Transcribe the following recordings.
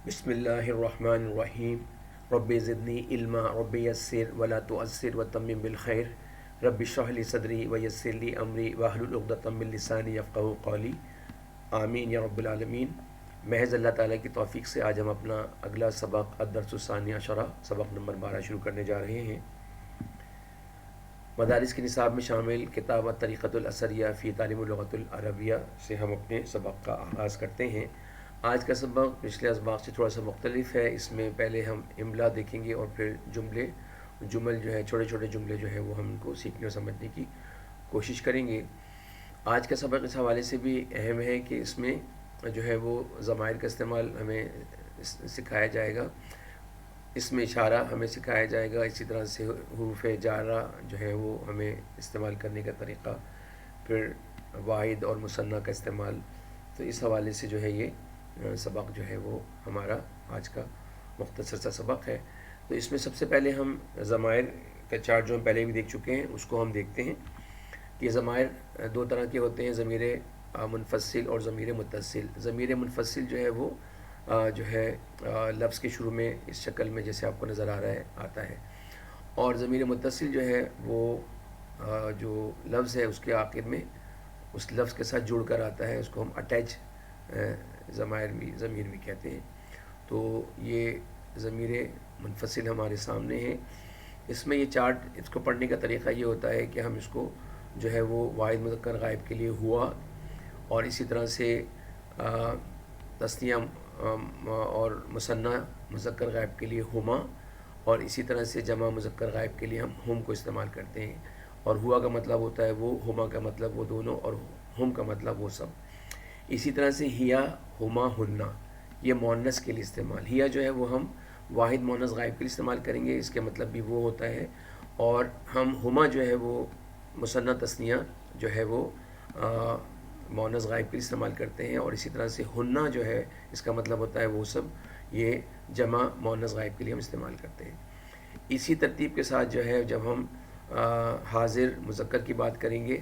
بسم اللہ الرحمن الرحیم. رب زدنی علما رب یسر ولا تعسر وتمم بالخیر. رب اشرح لی صدری ویسر لی امری واحلل عقدۃ من لسانی یفقہوا قولی. آمین یا رب العالمین. محض اللہ تعالیٰ کی توفیق سے آج ہم اپنا اگلا سبق الدرس الثانی عشرہ سبق نمبر 12 شروع کرنے جا رہے ہیں. مدارس کے نصاب میں شامل کتاب طریقۃ الاثریہ فی تعلیم اللغۃ العربیہ سے ہم اپنے سبق کا آغاز کرتے ہیں. آج کا سبق پچھلے اسباق سے تھوڑا سا مختلف ہے. اس میں پہلے ہم املا دیکھیں گے اور پھر جمل جو ہے چھوٹے چھوٹے جملے جو ہے وہ ہم ان کو سیکھنے اور سمجھنے کی کوشش کریں گے. آج کا سبق اس حوالے سے بھی اہم ہے کہ اس میں جو ہے وہ ضمائر کا استعمال ہمیں سکھایا جائے گا. اس میں اشارہ ہمیں سکھایا جائے گا. اسی طرح سے حروف جارہ جو ہے وہ ہمیں استعمال کرنے کا طریقہ، پھر واحد اور مثنیٰ کا استعمال. تو اس حوالے سے جو ہے یہ سبق جو ہے وہ ہمارا آج کا مختصر سا سبق ہے. تو اس میں سب سے پہلے ہم ضمائر کا چارٹ جو ہم پہلے بھی دیکھ چکے ہیں اس کو ہم دیکھتے ہیں کہ ضمائر دو طرح کے ہوتے ہیں، ضمیر منفصل اور ضمیر متصل. ضمیر منفصل جو ہے وہ جو ہے لفظ کے شروع میں اس شکل میں جیسے آپ کو نظر آ رہا ہے آتا ہے، اور ضمیر متصل جو ہے وہ جو لفظ ہے اس کے آخر میں اس لفظ کے ساتھ جڑ کر آتا ہے. اس کو ہم اٹیچ ضمیر بھی کہتے ہیں. تو یہ ضمیر منفصل ہمارے سامنے ہے. اس میں یہ چارٹ، اس کو پڑھنے کا طریقہ یہ ہوتا ہے کہ ہم اس کو جو ہے وہ واحد مذکر غائب کے لیے ہوا، اور اسی طرح سے تثنیہ اور مثنیٰ مذکر غائب کے لیے ہما، اور اسی طرح سے جمع مذکر غائب کے لیے ہم ہم کو استعمال کرتے ہیں. اور ہوا کا مطلب ہوتا ہے وہ، ہما کا مطلب وہ دونوں، اور ہم کا مطلب وہ سب. اسی طرح سے ہیا، ہما، ہننا یہ مؤنث کے لیے استعمال. ہیا جو ہے وہ ہم واحد مؤنث غائب کے لیے استعمال کریں گے، اس کے مطلب بھی وہ ہوتا ہے. اور ہم ہما جو ہے وہ مثنیٰ تثنیہ جو ہے وہ مؤنث غائب کے لیے استعمال کرتے ہیں. اور اسی طرح سے ہننا جو ہے اس کا مطلب ہوتا ہے وہ سب، یہ جمع مؤنث غائب کے لیے ہم استعمال کرتے ہیں. اسی ترتیب کے ساتھ جو ہے جب ہم حاضر مذکر کی بات کریں گے،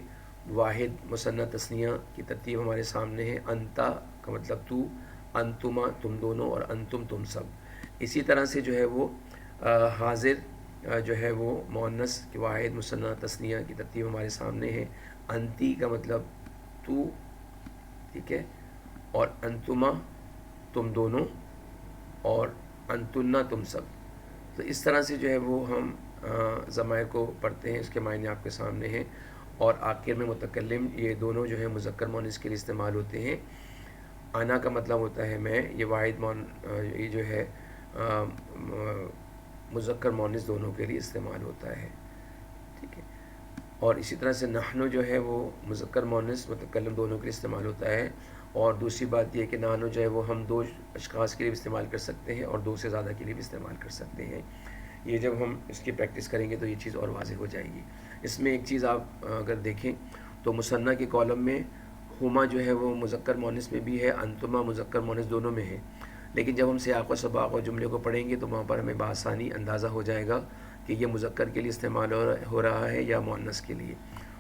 واحد مثنیٰ تثنیہ کی ترتیب ہمارے سامنے ہے. انتا کا مطلب تو، انتما تم دونوں، اور انتم تم سب. اسی طرح سے جو ہے وہ حاضر جو ہے وہ مؤنث کی واحد مثنیٰ تثنیہ کی ترتیب ہمارے سامنے ہے. انتی کا مطلب تو، ٹھیک ہے، اور انتما تم دونوں، اور انتنا تم سب. تو اس طرح سے جو ہے وہ ہم ضمائر کو پڑھتے ہیں. اس کے معنی آپ کے سامنے ہیں. اور آخر میں متکلم، یہ دونوں جو ہے مذکر مؤنث کے لیے استعمال ہوتے ہیں. انا کا مطلب ہوتا ہے میں، یہ واحد یہ جو ہے مذکر مؤنث دونوں کے لیے استعمال ہوتا ہے، ٹھیک ہے. اور اسی طرح سے نحنو جو ہے وہ مذکر مؤنث متکلم دونوں کے لیے استعمال ہوتا ہے. اور دوسری بات یہ کہ نحنو جو ہے وہ ہم دو اشخاص کے لیے بھی استعمال کر سکتے ہیں اور دو سے زیادہ کے لیے بھی استعمال کر سکتے ہیں. یہ جب ہم اس کی پریکٹس کریں گے تو یہ چیز اور واضح ہو جائے گی. اس میں ایک چیز آپ اگر دیکھیں تو مثنیٰ کے کالم میں ہما جو ہے وہ مذکر مؤنث میں بھی ہے، انتما مذکر مؤنث دونوں میں ہے. لیکن جب ہم سیاق و سباق اور جملے کو پڑھیں گے تو وہاں پر ہمیں بآسانی اندازہ ہو جائے گا کہ یہ مذکر کے لیے استعمال ہو رہا ہے یا مؤنث کے لیے.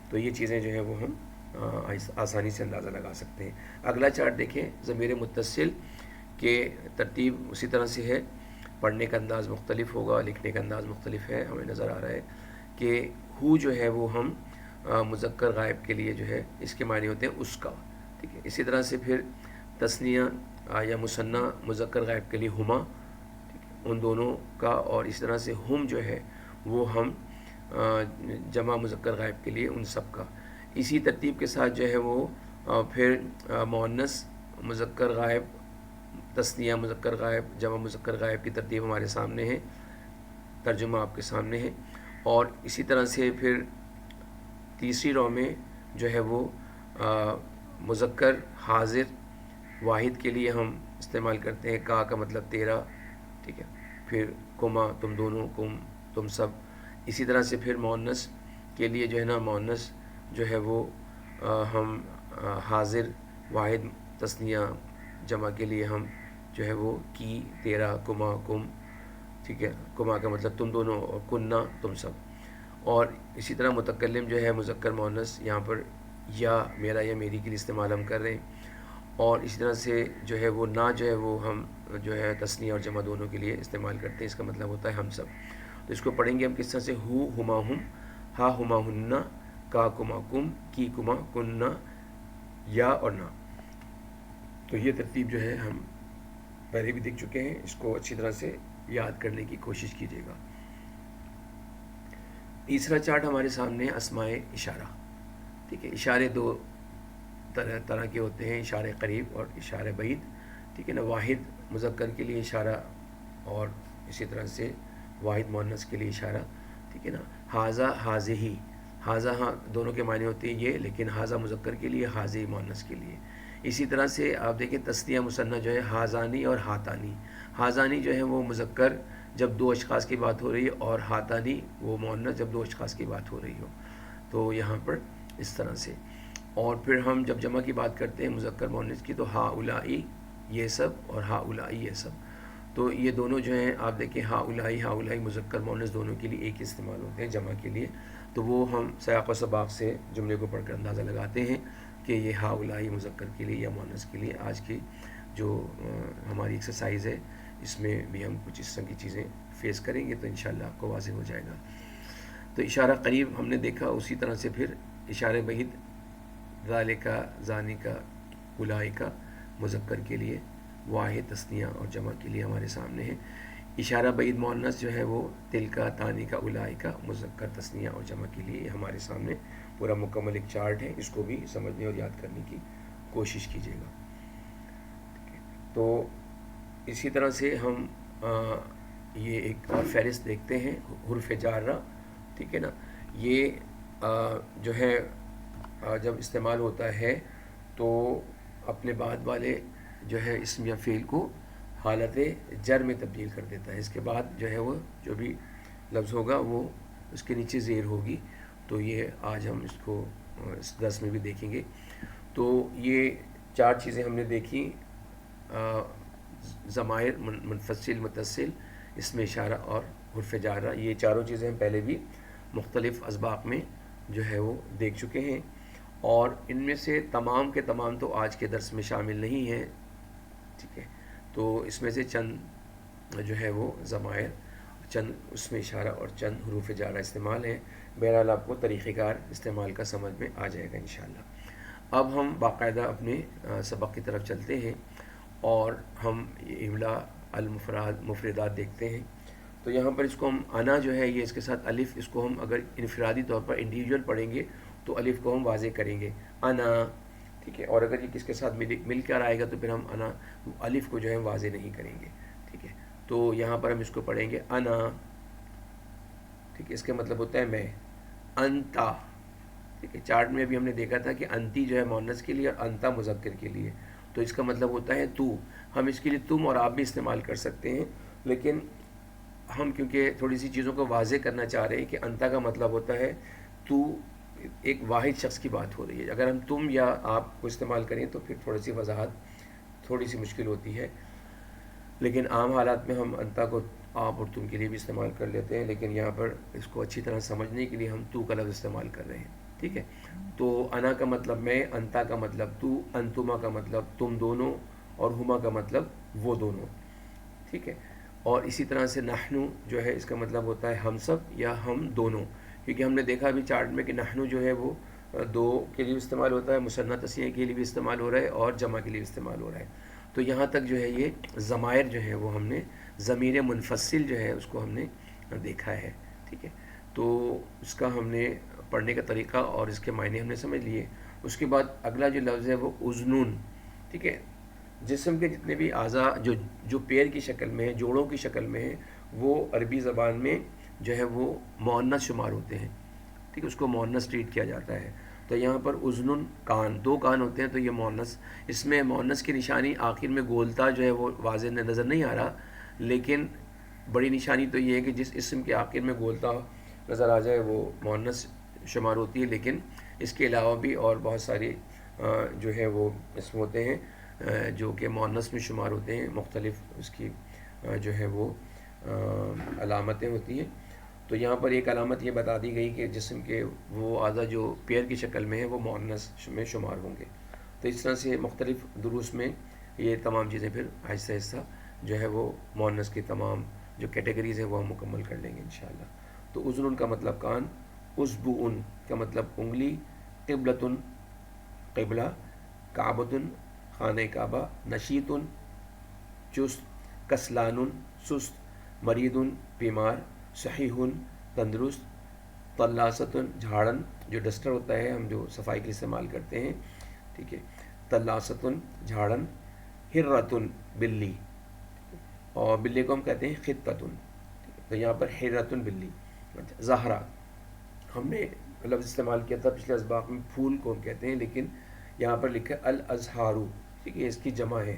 تو یہ چیزیں جو ہیں وہ ہم آسانی سے اندازہ لگا سکتے ہیں. اگلا چارٹ دیکھیں. ضمیر متصل کے ترتیب اسی طرح سے ہے. پڑھنے کا انداز مختلف ہوگا، لکھنے کا انداز مختلف ہے. ہمیں نظر آ رہا ہے کہ ہو جو ہے وہ ہم مذکر غائب کے لیے جو ہے اس کے معنی ہوتے ہیں اس کا، ٹھیک ہے. اسی طرح سے پھر تثنیہ یا مثنیٰ مذکر غائب کے لیے ہما، ان دونوں کا. اور اس طرح سے ہم جو ہے وہ ہم جمع مذکر غائب کے لیے ان سب کا. اسی ترتیب کے ساتھ جو ہے وہ پھر مؤنث مذکر غائب، تثنیہ مذکر غائب، جمع مذکر غائب کی ترتیب ہمارے سامنے ہے. ترجمہ آپ کے سامنے ہے. اور اسی طرح سے پھر تیسری رو میں جو ہے وہ مذکر حاضر واحد کے لیے ہم استعمال کرتے ہیں. کا مطلب تیرا، ٹھیک ہے. پھر کما تم دونوں، کم تم سب. اسی طرح سے پھر مؤنث کے لیے جو ہے نا، مؤنث جو ہے وہ ہم حاضر واحد تثنیہ جمع کے لیے ہم جو ہے وہ کی، تیرا، کما، کم، ٹھیک ہے. کما کا مطلب تم دونوں، اور کننا تم سب. اور اسی طرح متکلم جو ہے مذکر مؤنث، یہاں پر یا، میرا یا میری کے لیے استعمال ہم کر رہے ہیں. اور اسی طرح سے جو ہے وہ نا جو ہے وہ ہم جو ہے تثنیہ اور جمع دونوں کے لیے استعمال کرتے ہیں. اس کا مطلب ہوتا ہے ہم سب. تو اس کو پڑھیں گے ہم کس طرح سے. ہو ہما ہم، ہا ہما ہننا، کا کما کم، کی کما کننا، یا اور نا. تو یہ ترتیب جو ہے ہم پہلے بھی دیکھ چکے ہیں. اس کو اچھی طرح سے یاد کرنے کی کوشش کیجیے گا. تیسرا چارٹ ہمارے سامنے اسماء اشارہ. ٹھیک ہے. اشارے دو طرح کے ہوتے ہیں، اشارے قریب اور اشارے بعید. ٹھیک ہے نا. واحد مذکر کے لیے اشارہ اور اسی طرح سے واحد مؤنث کے لیے اشارہ. ٹھیک ہے نا. حاذا حاذہی، حاذا ہاں دونوں کے معنی ہوتے ہیں یہ، لیکن حاذا مذکر کے لیے، حاذی مؤنث کے لیے. اسی طرح سے آپ دیکھیں تثنیہ مثنیٰ جو ہے حاذانی اور ہاتانی. حاذانی جو ہے وہ مذکر جب دو اشخاص کی بات ہو رہی ہے، اور ہاتانی وہ مؤنث جب دو اشخاص کی بات ہو رہی ہو. تو یہاں پر اس طرح سے. اور پھر ہم جب جمع کی بات کرتے ہیں مذکر مؤنث کی، تو ہا اولائی یہ سب اور ہا اولائی یہ سب. تو یہ دونوں جو ہیں آپ دیکھیں ہا اولائی مذکر مؤنث دونوں کے لیے ایک استعمال ہوتے ہیں جمع کے لیے. تو وہ ہم سیاق و سباق سے جملے کو پڑھ کر اندازہ لگاتے ہیں کہ یہ ہا اولائی مذکر کے لیے یا مؤنث کے لیے. آج کی جو ہماری ایکسرسائز ہے اس میں بھی ہم کچھ اس طرح کی چیزیں فیس کریں گے، تو انشاءاللہ آپ کو واضح ہو جائے گا. تو اشارہ قریب ہم نے دیکھا. اسی طرح سے پھر اشارے بعید ذالکا، ذانکا، اولئکا مذکر کے لیے، واحد تثنیہ اور جمع کے لیے ہمارے سامنے ہے. اشارہ بعید مؤنث جو ہے وہ تلکا، تانیکا، اولئکا مذکر تثنیہ اور جمع کے لیے ہمارے سامنے پورا مکمل ایک چارٹ ہے. اس کو بھی سمجھنے اور یاد کرنے کی کوشش کیجیے گا. تو اسی طرح سے ہم یہ ایک اور فہرست دیکھتے ہیں حرف جارہ. ٹھیک ہے نا. یہ جو ہے جب استعمال ہوتا ہے تو اپنے بعد والے جو ہے اسم یا فعل کو حالت جر میں تبدیل کر دیتا ہے. اس کے بعد جو ہے وہ جو بھی لفظ ہوگا وہ اس کے نیچے زیر ہوگی. تو یہ آج ہم اس کو اس درس میں بھی دیکھیں گے. تو یہ چار چیزیں ہم نے دیکھی: ضمائر، منفصل، متصل، اسم اشارہ اور حرف جارہ. یہ چاروں چیزیں ہم پہلے بھی مختلف اسباق میں جو ہے وہ دیکھ چکے ہیں، اور ان میں سے تمام کے تمام تو آج کے درس میں شامل نہیں ہیں. ٹھیک ہے. تو اس میں سے چند جو ہے وہ ضمائر، چند اسم اشارہ اور چند حروف جارہ استعمال ہیں. بہرحال آپ کو طریقہ کار استعمال کا سمجھ میں آ جائے گا انشاءاللہ. اب ہم باقاعدہ اپنے سبق کی طرف چلتے ہیں اور ہم املا مفردات دیکھتے ہیں. تو یہاں پر اس کو ہم انا جو ہے یہ اس کے ساتھ الف، اس کو ہم اگر انفرادی طور پر انڈیویجول پڑھیں گے تو الف کو ہم واضح کریں گے انا. ٹھیک ہے. اور اگر یہ کس کے ساتھ مل کر آئے گا تو پھر ہم انا الف کو جو ہے واضح نہیں کریں گے. ٹھیک ہے. تو یہاں پر ہم اس کو پڑھیں گے انا. ٹھیک ہے. اس کا مطلب ہوتا ہے میں. انتا. ٹھیک ہے. چارٹ میں بھی ہم نے دیکھا تھا کہ انتی جو ہے مؤنث کے لیے اور انتا مذکر کے لیے. تو اس کا مطلب ہوتا ہے تو. ہم اس کے لیے تم اور آپ بھی استعمال کر سکتے ہیں، لیکن ہم کیونکہ تھوڑی سی چیزوں کو واضح کرنا چاہ رہے ہیں کہ انتا کا مطلب ہوتا ہے تو، ایک واحد شخص کی بات ہو رہی ہے. اگر ہم تم یا آپ کو استعمال کریں تو پھر تھوڑی سی وضاحت تھوڑی سی مشکل ہوتی ہے. لیکن عام حالات میں ہم انتا کو آپ اور تم کے لیے بھی استعمال کر لیتے ہیں، لیکن یہاں پر اس کو اچھی طرح سمجھنے کے لیے ہم تو کا لفظ استعمال کر رہے ہیں. ٹھیک ہے. تو انا کا مطلب میں، انتا کا مطلب تو، انتما کا مطلب تم دونوں، اور ہما کا مطلب وہ دونوں. ٹھیک ہے. اور اسی طرح سے نحنو جو ہے اس کا مطلب ہوتا ہے ہم سب یا ہم دونوں، کیونکہ ہم نے دیکھا ابھی چارٹ میں کہ نحنو جو ہے وہ دو کے لیے استعمال ہوتا ہے، مثنیٰ تثنیہ کے لیے بھی استعمال ہو رہا ہے اور جمع کے لیے استعمال ہو رہا ہے. تو یہاں تک جو ہے یہ ضمائر جو ہے وہ ہم نے ضمیر منفصل جو ہے اس کو ہم نے دیکھا ہے. ٹھیک ہے. تو اس کا ہم نے پڑھنے کا طریقہ اور اس کے معنی ہم نے سمجھ لیے. اس کے بعد اگلا جو لفظ ہے وہ اذنون. ٹھیک ہے. جسم کے جتنے بھی اعضاء جو پیر کی شکل میں ہیں، جوڑوں کی شکل میں ہیں، وہ عربی زبان میں جو ہے وہ مؤنث شمار ہوتے ہیں. ٹھیک ہے. اس کو مؤنث ٹریٹ کیا جاتا ہے. تو یہاں پر اذنن، کان، دو کان ہوتے ہیں تو یہ مؤنث. اس میں مؤنث کی نشانی آخر میں گولتا جو ہے وہ واضح نظر نہیں آ رہا، لیکن بڑی نشانی تو یہ ہے کہ جس اسم کے آخر میں گولتا نظر آ جائے وہ مؤنث شمار ہوتی ہے. لیکن اس کے علاوہ بھی اور بہت ساری جو ہے وہ اسم ہوتے ہیں جو کہ مؤنث میں شمار ہوتے ہیں. مختلف اس کی جو ہے وہ علامتیں ہوتی ہیں. تو یہاں پر ایک علامت یہ بتا دی گئی کہ جسم کے وہ اعضاء جو پیر کی شکل میں ہیں وہ مؤنث میں شمار ہوں گے. تو اس طرح سے مختلف دروس میں یہ تمام چیزیں پھر آہستہ آہستہ جو ہے وہ مؤنث کی تمام جو کیٹیگریز ہیں وہ ہم مکمل کر لیں گے انشاءاللہ. تو اذن کا مطلب کان، اسبع کا مطلب انگلی، قبلۃ قبلہ، کعبۃ خانہ کعبہ، نشیط چست، کسلان سست، مریض بیمار، صحیح تندرست، طلاست جھاڑن جو ڈسٹر ہوتا ہے ہم جو صفائی کے لیے استعمال کرتے ہیں، ٹھیک ہے، طلاست جھاڑن، ہرۃ بلی، اور بلی کو ہم کہتے ہیں خطۃ، تو یہاں پر ہرۃ بلی. زہرا ہم نے لفظ استعمال کیا تھا پچھلے اسباق میں، پھول کو ہم کہتے ہیں، لیکن یہاں پر لکھا ہے الازہارو، ٹھیک ہے، اس کی جمع ہے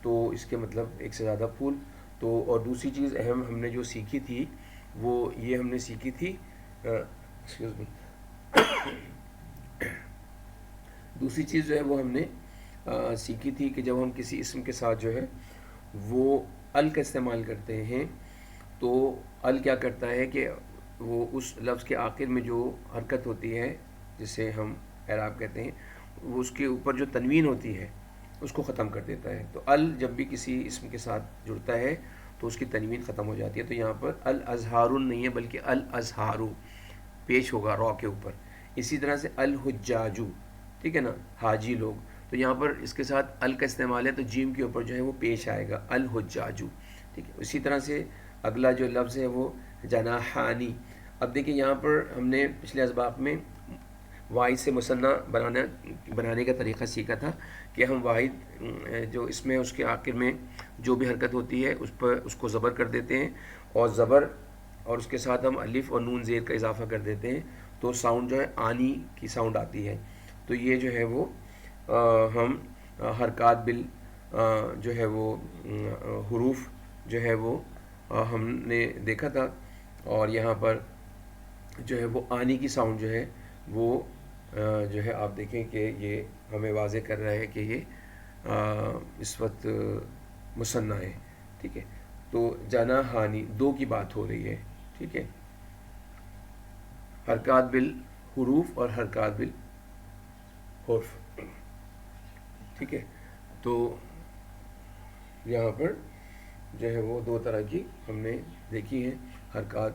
تو اس کے مطلب ایک سے زیادہ پھول. تو اور دوسری چیز اہم ہم نے جو سیکھی تھی وہ یہ ہم نے سیکھی تھی ایکسکیوز می دوسری چیز جو ہے وہ ہم نے سیکھی تھی کہ جب ہم کسی اسم کے ساتھ جو ہے وہ ال کا استعمال کرتے ہیں تو ال کیا کرتا ہے کہ وہ اس لفظ کے آخر میں جو حرکت ہوتی ہے جسے ہم اعراب کہتے ہیں، وہ اس کے اوپر جو تنوین ہوتی ہے اس کو ختم کر دیتا ہے. تو ال جب بھی کسی اسم کے ساتھ جڑتا ہے تو اس کی تنوین ختم ہو جاتی ہے. تو یہاں پر الازہار نہیں ہے بلکہ الازہارو پیش ہوگا را کے اوپر. اسی طرح سے الحجاجو، ٹھیک ہے نا، حاجی لوگ، تو یہاں پر اس کے ساتھ ال کا استعمال ہے تو جیم کے اوپر جو ہے وہ پیش آئے گا الحجاجو، ٹھیک ہے. اسی طرح سے اگلا جو لفظ ہے وہ جناحانی. اب دیکھیں یہاں پر ہم نے پچھلے اسباق میں واحد سے مثنیٰ بنانے کا طریقہ سیکھا تھا کہ ہم واحد جو اس میں اس کے آخر میں جو بھی حرکت ہوتی ہے اس پر اس کو زبر کر دیتے ہیں، اور زبر اور اس کے ساتھ ہم الف اور نون زیر کا اضافہ کر دیتے ہیں تو ساؤنڈ جو ہے آنی کی ساؤنڈ آتی ہے. تو یہ جو ہے وہ ہم حرکات بال جو ہے وہ حروف جو ہے وہ ہم نے دیکھا تھا، اور یہاں پر جو ہے وہ آنی کی ساؤنڈ جو ہے وہ جو ہے آپ دیکھیں کہ یہ ہمیں واضح کر رہا ہے کہ یہ اس وقت مثنیٰ ہے، ٹھیک ہے. تو جناحانی دو کی بات ہو رہی ہے، ٹھیک ہے، حرکات بالحروف اور حرکات بالحرف، ٹھیک ہے. تو یہاں پر جو ہے وہ دو طرح کی ہم نے دیکھی ہیں حرکات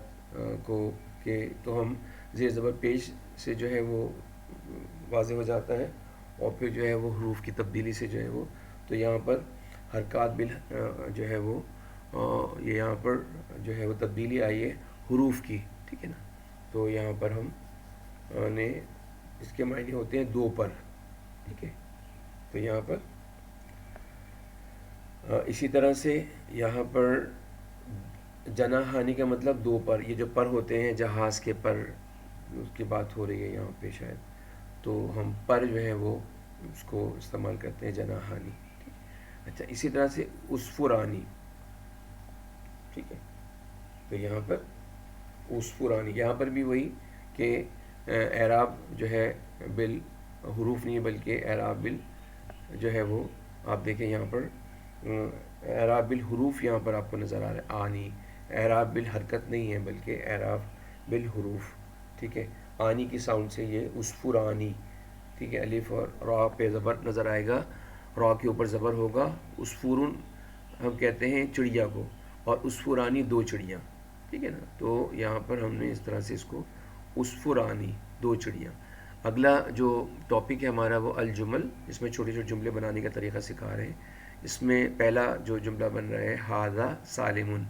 کو کہ تو ہم زیر زبر پیش سے جو ہے وہ واضح ہو جاتا ہے، اور پھر جو ہے وہ حروف کی تبدیلی سے جو ہے وہ، تو یہاں پر حرکات جو ہے وہ یہ یہاں پر جو ہے وہ تبدیلی آئی ہے حروف کی، ٹھیک ہے نا. تو یہاں پر ہم نے اس کے معنی ہوتے ہیں دو پر، ٹھیک ہے. تو یہاں پر اسی طرح سے یہاں پر جناحانی کا مطلب دو پر، یہ جو پر ہوتے ہیں جہاز کے پر اس کی بات ہو رہی ہے یہاں پہ شاید، تو ہم پر جو ہے وہ اس کو استعمال کرتے ہیں جناحانی. اچھا اسی طرح سے عصفرانی، ٹھیک ہے. تو یہاں پر عصفرانی یہاں پر بھی وہی کہ اعراب جو ہے بالحروف نہیں بلکہ اعراب بال جو ہے وہ آپ دیکھیں یہاں پر اعراب بالحروف یہاں پر آپ کو نظر آ رہا ہے آنی، اعراب بالحرکت نہیں ہے بلکہ اعراب بالحروف، ٹھیک ہے. آنی کی ساؤنڈ سے یہ عصفرانی، ٹھیک ہے، الف اور را پہ زبر نظر آئے گا، را کے اوپر زبر ہوگا. عصفورن ہم کہتے ہیں چڑیا کو، اور عصفرانی دو چڑیاں، ٹھیک ہے نا. تو یہاں پر ہم نے اس طرح سے اس کو عصفرانی دو چڑیاں. اگلا جو ٹاپک ہے ہمارا وہ الجمل، اس میں چھوٹے چھوٹے جملے بنانے کا طریقہ سکھا رہے ہیں. اس میں پہلا جو جملہ بن رہا ہے ھذا سالم،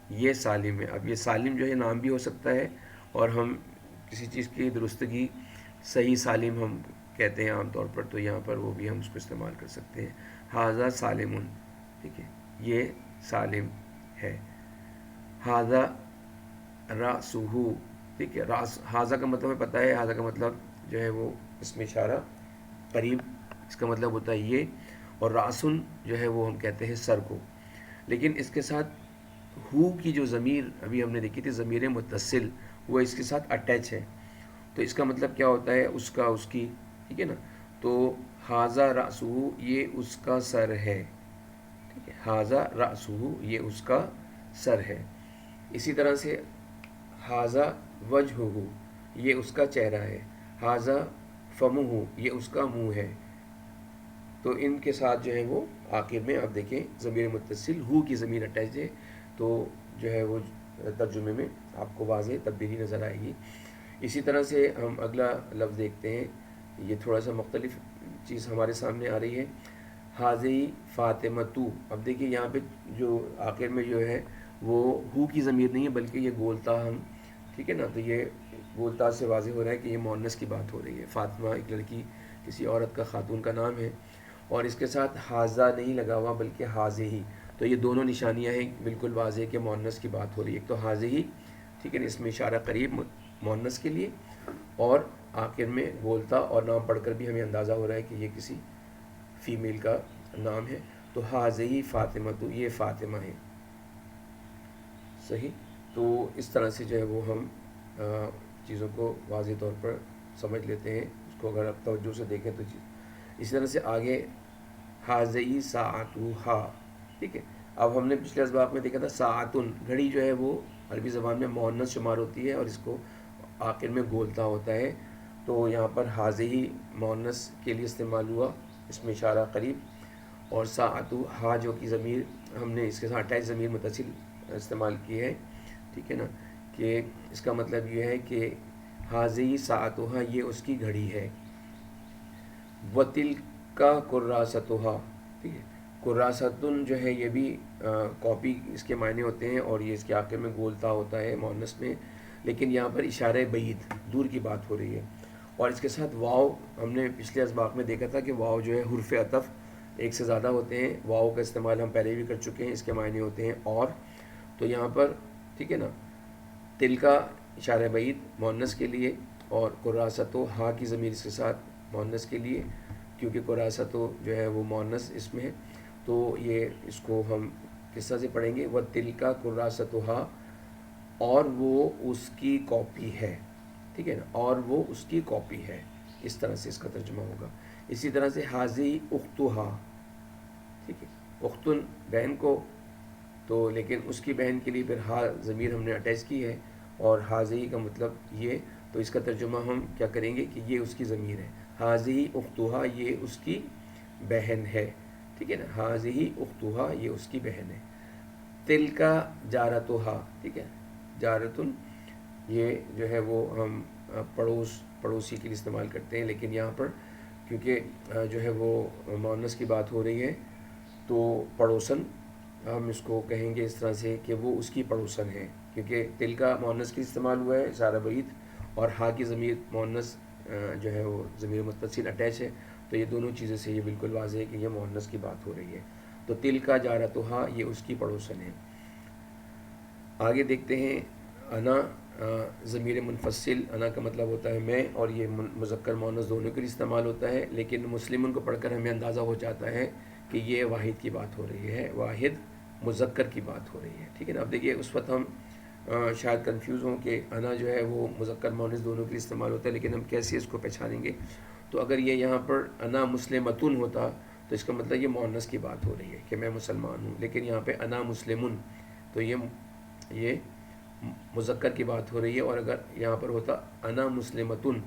یہ سالم ہے. اب یہ سالم جو ہے نام بھی ہو سکتا ہے، اور ہم کسی چیز کی درستگی صحیح سالم ہم کہتے ہیں عام طور پر، تو یہاں پر وہ بھی ہم اس کو استعمال کر سکتے ہیں. ھذا سالم، ٹھیک ہے، یہ سالم ہے. ھذا رأسہ، ٹھیک ہے. ھذا کا مطلب ہمیں پتہ ہے، ھذا کا مطلب جو ہے وہ اس میں اشارہ قریب، اس کا مطلب ہوتا ہے یہ، اور راسن جو ہے وہ ہم کہتے ہیں سر کو. لیکن اس کے ساتھ ہو کی جو ضمیر ابھی ہم نے دیکھی تھی ضمیر متصل، وہ اس کے ساتھ اٹیچ ہے. تو اس کا مطلب کیا ہوتا ہے اس کا اس کی، ٹھیک ہے نا. تو ھذا رأسہ یہ اس کا سر ہے، ٹھیک ہے. ھذا رأسہ یہ اس کا سر ہے. اسی طرح سے ھذا وجہہ یہ اس کا چہرہ ہے. ھذا فمہ یہ اس کا منہ ہے. تو ان کے ساتھ جو ہے وہ آخر میں آپ دیکھیں ضمیر متصل ہو کی ضمیر اٹیچ ہے، تو جو ہے وہ ترجمے میں آپ کو واضح تبدیلی نظر آئے گی۔ اسی طرح سے ہم اگلا لفظ دیکھتے ہیں، یہ تھوڑا سا مختلف چیز ہمارے سامنے آ رہی ہے، حاضی فاطمہ تو۔ اب دیکھیے یہاں پہ جو آخر میں جو ہے وہ ہو کی ضمیر نہیں ہے بلکہ یہ گولتا ہم، ٹھیک ہے نا، تو یہ گولتا سے واضح ہو رہا ہے کہ یہ مؤنث کی بات ہو رہی ہے۔ فاطمہ ایک لڑکی، کسی عورت کا، خاتون کا نام ہے، اور اس کے ساتھ حاضہ نہیں لگا ہوا بلکہ حاضی ہی، تو یہ دونوں نشانیاں ہیں بالکل واضح کہ مؤنث کی بات ہو رہی ہے۔ ایک تو حاضی ہی، ٹھیک ہے نا، اس میں اشارہ قریب مؤنث کے لیے، اور آخر میں گولتا اور نام پڑھ کر بھی ہمیں اندازہ ہو رہا ہے کہ یہ کسی فیمیل کا نام ہے۔ تو حاضی فاطمہ، تو یہ فاطمہ ہے، صحیح۔ تو اس طرح سے جو ہے وہ ہم چیزوں کو واضح طور پر سمجھ لیتے ہیں، اس کو اگر آپ توجہ سے دیکھیں تو اسی طرح سے آگے حاضی ساعتھا، ٹھیک ہے۔ اب ہم نے پچھلے اسباق میں دیکھا تھا ساعتن، گھڑی جو ہے وہ عربی زبان میں مؤنث شمار ہوتی ہے اور اس کو آخر میں گولتا ہوتا ہے، تو یہاں پر حاضی مؤنث کے لیے استعمال ہوا، اس میں اشارہ قریب، اور ساعتو ہا جو کی ضمیر ہم نے اس کے ساتھ اٹیچ ضمیر متصل استعمال کی ہے، ٹھیک ہے نا، کہ اس کا مطلب یہ ہے کہ حاضی ساعتها یہ اس کی گھڑی ہے، وَتِلْكَ كُرَّاسَتُهَا، ٹھیک ہے۔ کراستن جو ہے یہ بھی کاپی اس کے معنی ہوتے ہیں، اور یہ اس کے آخر میں گولتا ہوتا ہے مؤنث میں، لیکن یہاں پر اشارہ بعید، دور کی بات ہو رہی ہے، اور اس کے ساتھ واو، ہم نے پچھلے اسباق میں دیکھا تھا کہ واو جو ہے حرف عطف ایک سے زیادہ ہوتے ہیں، واو کا استعمال ہم پہلے بھی کر چکے ہیں، اس کے معنی ہوتے ہیں اور، تو یہاں پر ٹھیک ہے نا، تل کا اشارہ بعید مؤنث کے لیے، اور کراستو ہا کی ضمیر اس کے ساتھ مؤنث کے لیے، کیونکہ کراستو جو ہے وہ مؤنث اس میں ہے، تو یہ اس کو ہم کس طرح سے پڑھیں گے، وہ تل کا کراستوہا، اور وہ اس کی کاپی ہے، ٹھیک ہے نا، اور وہ اس کی کاپی ہے، اس طرح سے اس کا ترجمہ ہوگا۔ اسی طرح سے حاضی اختہا، ٹھیک ہے، اختن بہن کو، تو لیکن اس کی بہن کے لیے پھر ہا ضمیر ہم نے اٹیچ کی ہے، اور حاضی کا مطلب یہ، تو اس کا ترجمہ ہم کیا کریں گے کہ یہ اس کی ضمیر ہے، حاضی اختہا یہ اس کی بہن ہے، ٹھیک ہے نا، حاضی اختہا یہ اس کی بہن ہے۔ تل کا جارتہا، ٹھیک ہے، جارتن یہ جو ہے وہ ہم پڑوسی کے لیے استعمال کرتے ہیں، لیکن یہاں پر کیونکہ جو ہے وہ مؤنث کی بات ہو رہی ہے، تو پڑوسن ہم اس کو کہیں گے اس طرح سے کہ وہ اس کی پڑوسن ہے، کیونکہ تل کا مؤنث کی استعمال ہوا ہے اشارہ بعید، اور ہا کی ضمیر مؤنث جو ہے وہ ضمیر متصل اٹیچ ہے، تو یہ دونوں چیزیں سے یہ بالکل واضح ہے کہ یہ مؤنث کی بات ہو رہی ہے، تو تل کا جارتہا یہ اس کی پڑوسن ہے۔ آگے دیکھتے ہیں انا، ضمیر منفصل، انا کا مطلب ہوتا ہے میں، اور یہ مذکر مؤنث دونوں کے لیے استعمال ہوتا ہے، لیکن مسلمن کو پڑھ کر ہمیں اندازہ ہو جاتا ہے کہ یہ واحد کی بات ہو رہی ہے، واحد مذکر کی بات ہو رہی ہے، ٹھیک ہے نا۔ اب دیکھیے اس وقت ہم شاید کنفیوز ہوں کہ انا جو ہے وہ مذکر مؤنث دونوں کے لیے استعمال ہوتا ہے، لیکن ہم کیسے اس کو پہچانیں گے؟ تو اگر یہ یہاں پر انا مسلمتن ہوتا تو اس کا مطلب یہ مؤنث کی بات ہو رہی ہے کہ میں مسلمان ہوں، لیکن یہاں پہ انا مسلمن، تو یہ مذکر کی بات ہو رہی ہے، اور اگر یہاں پر ہوتا انا مسلمتن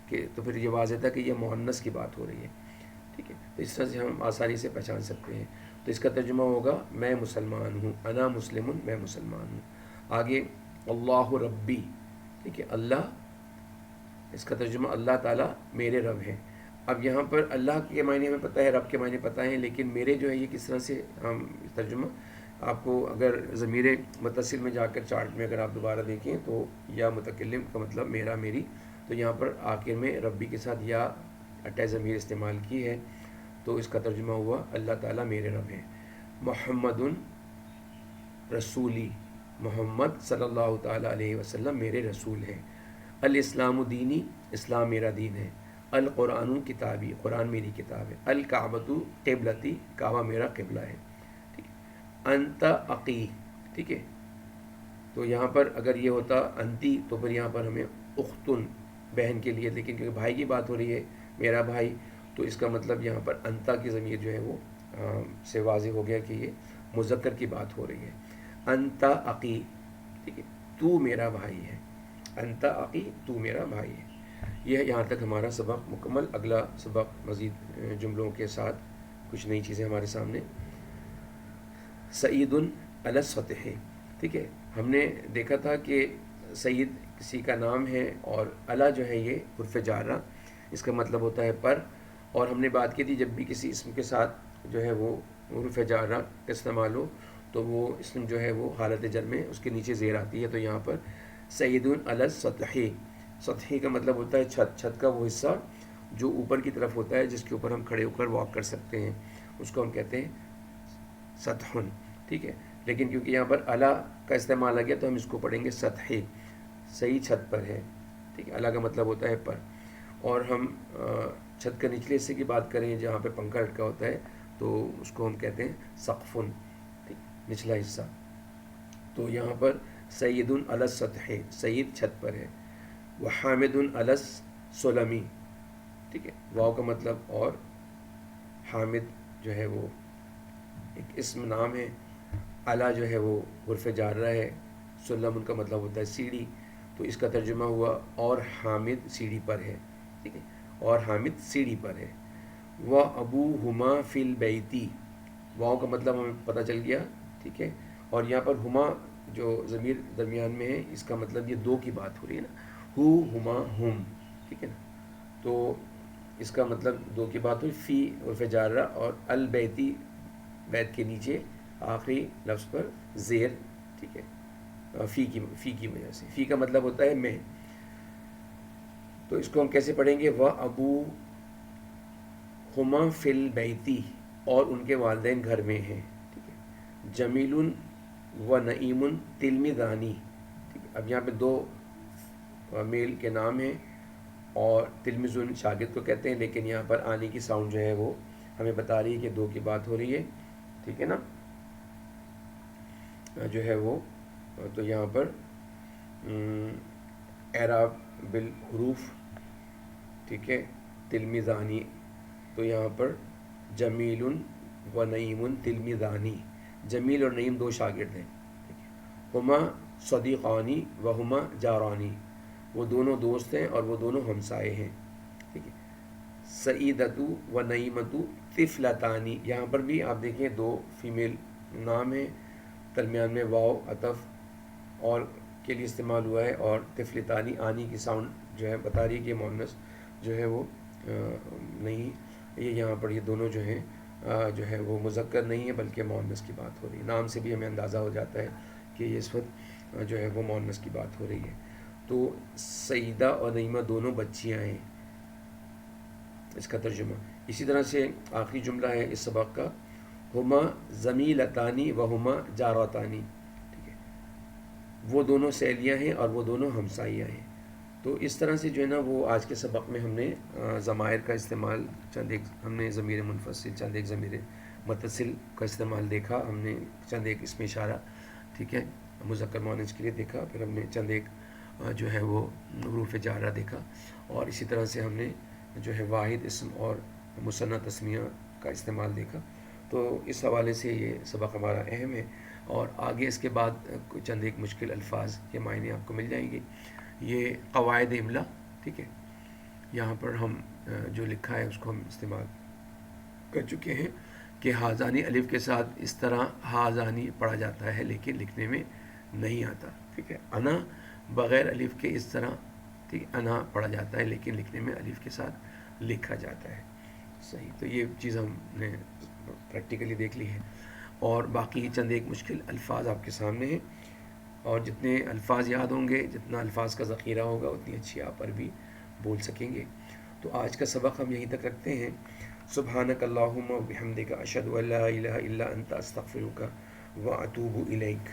کہ تو پھر یہ واضح تھا کہ یہ مؤنث کی بات ہو رہی ہے، ٹھیک ہے، تو اس طرح سے ہم آسانی سے پہچان سکتے ہیں۔ تو اس کا ترجمہ ہوگا میں مسلمان ہوں، انا مسلمن میں مسلمان ہوں۔ آگے اللہ ربی، ٹھیک ہے، اللہ، اس کا ترجمہ اللہ تعالیٰ میرے رب ہیں۔ اب یہاں پر اللہ کے معنی ہمیں پتہ ہے، رب کے معنی پتہ ہیں، لیکن میرے جو ہے یہ کس طرح سے ہم ترجمہ، آپ کو اگر ضمیر متصل میں جا کر چارٹ میں اگر آپ دوبارہ دیکھیں تو یا متکلم کا مطلب میرا میری، تو یہاں پر آخر میں ربی کے ساتھ یا اٹیچ ضمیر استعمال کی ہے، تو اس کا ترجمہ ہوا اللہ تعالیٰ میرے رب ہیں۔ محمد رسولی، محمد صلی اللہ تعالیٰ علیہ وسلم میرے رسول ہیں۔ الاسلام دینی، اسلام میرا دین ہے۔ القرآن کتابی، قرآن میری کتاب ہے۔ الکعبۃ قبلتی، کعبہ میرا قبلہ ہے، ٹھیک ہے۔ انت عقی، ٹھیک ہے، تو یہاں پر اگر یہ ہوتا انتی تو پھر یہاں پر ہمیں اختن بہن کے لیے، لیکن کیونکہ بھائی کی بات ہو رہی ہے میرا بھائی، تو اس کا مطلب یہاں پر انتا کی ضمیر جو ہے وہ سے واضح ہو گیا کہ یہ مذکر کی بات ہو رہی ہے۔ انت عقی، ٹھیک ہے، تو میرا بھائی ہے، انت عقی تو میرا بھائی ہے۔ یہ یہاں تک ہمارا سبق مکمل، اگلا سبق مزید جملوں کے ساتھ کچھ نئی چیزیں ہمارے سامنے. سعید علی السطح. ٹھیک ہے، ہم نے دیکھا تھا کہ سعید کسی کا نام ہے اور علی جو ہے یہ حرف جارہ، اس کا مطلب ہوتا ہے پر. اور ہم نے بات کی تھی جب بھی کسی اسم کے ساتھ جو ہے وہ حرف جارہ کا استعمال ہو تو وہ اسم جو ہے وہ حالت جر میں اس کے نیچے زیر آتی ہے. تو یہاں پر سعید علی السطح، سطحی کا مطلب ہوتا ہے چھت، چھت کا وہ حصہ جو اوپر کی طرف ہوتا ہے جس کے اوپر ہم کھڑے ہو کر واک کر سکتے ہیں، اس کو ہم کہتے ہیں سطح. ٹھیک ہے، لیکن کیونکہ یہاں پر اعلیٰ کا استعمال آ گیا تو ہم اس کو پڑھیں گے سطحی. صحیح چھت پر ہے. ٹھیک ہے، اعلیٰ کا مطلب ہوتا ہے پر. اور ہم چھت کے نچلے حصے کی بات کریں جہاں پہ پنکھا لٹکا ہوتا ہے تو اس کو ہم کہتے ہیں سقفن، نچلا حصہ. تو یہاں پر سعید علی السطح، سعید چھت پر ہے. وحامد علی السلمی. ٹھیک ہے، واو کا مطلب اور حامد جو ہے وہ ایک اسم نام ہے، اعلیٰ جو ہے وہ حرف جارہ ہے، سلم ان کا مطلب ہوتا ہے سیڑھی. تو اس کا ترجمہ ہوا اور حامد سیڑھی پر ہے. ٹھیک ہے، اور حامد سیڑھی پر ہے. و ابوہما فی البیتی، واؤ کا مطلب ہمیں پتہ چل گیا. ٹھیک ہے، اور یہاں پر ہما جو ضمیر درمیان میں ہے اس کا مطلب یہ دو کی بات ہو رہی ہے نا، ہو ہما ہم. ٹھیک ہے نا، تو اس کا مطلب دو کی بات ہوئی. فی حرف جارہ اور البیتی بیت کے نیچے آخری لفظ پر زیر. ٹھیک ہے، فی کی وجہ سے. فی کا مطلب ہوتا ہے میں. تو اس کو ہم کیسے پڑھیں گے؟ و ابو ہما فی البیتی، اور ان کے والدین گھر میں ہیں. ٹھیک ہے، جمیل و نعیم تلمیذانی. ٹھیک ہے، اب یہاں پہ دو میل کے نام ہیں اور تلمیذن شاگرد کو کہتے ہیں، لیکن یہاں پر آنے کی ساؤنڈ جو ہے وہ ہمیں بتا رہی ہے کہ دو کی بات ہو رہی ہے. ٹھیک ہے نا، جو ہے وہ تو یہاں پر اعراب بالحروف. ٹھیک ہے، تلمیذانی. تو یہاں پر جمیل و نعیم تلمیذانی، جمیل اور نعیم دو شاگرد ہیں. ہما صدیقانی و ہما جارانی، وہ دونوں دوست ہیں اور وہ دونوں ہمسائے ہیں. ٹھیک ہے، سعیدتو و نعیمتو طفلتانی، یہاں پر بھی آپ دیکھیں دو فیمیل نام ہیں، درمیان میں واو عطف اور کے لیے استعمال ہوا ہے، اور طفلتانی آنی کی ساؤنڈ جو ہے بتا رہی ہے کہ مؤنث جو ہے وہ نہیں. یہ یہاں پر یہ دونوں جو ہیں جو ہے وہ مذکر نہیں ہے بلکہ مؤنث کی بات ہو رہی ہے. نام سے بھی ہمیں اندازہ ہو جاتا ہے کہ یہ اس وقت جو ہے وہ مؤنث کی بات ہو رہی ہے. تو سعیدہ اور نعیمہ دونوں بچیاں ہیں، اس کا ترجمہ. اسی طرح سے آخری جملہ ہے اس سبق کا، ہما زمیلتانی و ہما جارتانی. ٹھیک ہے، وہ دونوں سہیلیاں ہیں اور وہ دونوں ہمسائیاں ہیں. تو اس طرح سے جو ہے نا وہ آج کے سبق میں ہم نے ضمائر کا استعمال، چند ایک ہم نے ضمیر منفصل، چند ایک ضمیر متصل کا استعمال دیکھا. ہم نے چند ایک اسم اشارہ، ٹھیک ہے، مذکر مؤنث کے لیے دیکھا. پھر ہم نے چند ایک جو ہے وہ حروف جارہ دیکھا، اور اسی طرح سے ہم نے جو ہے واحد اسم اور مثنیٰ تسمیہ کا استعمال دیکھا. تو اس حوالے سے یہ سبق ہمارا اہم ہے، اور آگے اس کے بعد چند ایک مشکل الفاظ کے معنی آپ کو مل جائیں گے. یہ قواعد املا، ٹھیک ہے، یہاں پر ہم جو لکھا ہے اس کو ہم استعمال کر چکے ہیں کہ ہازانی الف کے ساتھ اس طرح ہازانی پڑھا جاتا ہے لیکن لکھنے میں نہیں آتا. ٹھیک ہے، انا بغیر الف کے اس طرح، ٹھیک ہے، انا پڑھا جاتا ہے لیکن لکھنے میں الف کے ساتھ لکھا جاتا ہے. صحیح، تو یہ چیز ہم نے پریکٹیکلی دیکھ لی ہے، اور باقی چند ایک مشکل الفاظ آپ کے سامنے ہیں. اور جتنے الفاظ یاد ہوں گے، جتنا الفاظ کا ذخیرہ ہوگا، اتنی اچھی آپ عربی بول سکیں گے. تو آج کا سبق ہم یہیں تک رکھتے ہیں. سبحانک اللہم و بحمدک، اشہد ان لا الہ الا انت، استغفرک و اتوب الیک.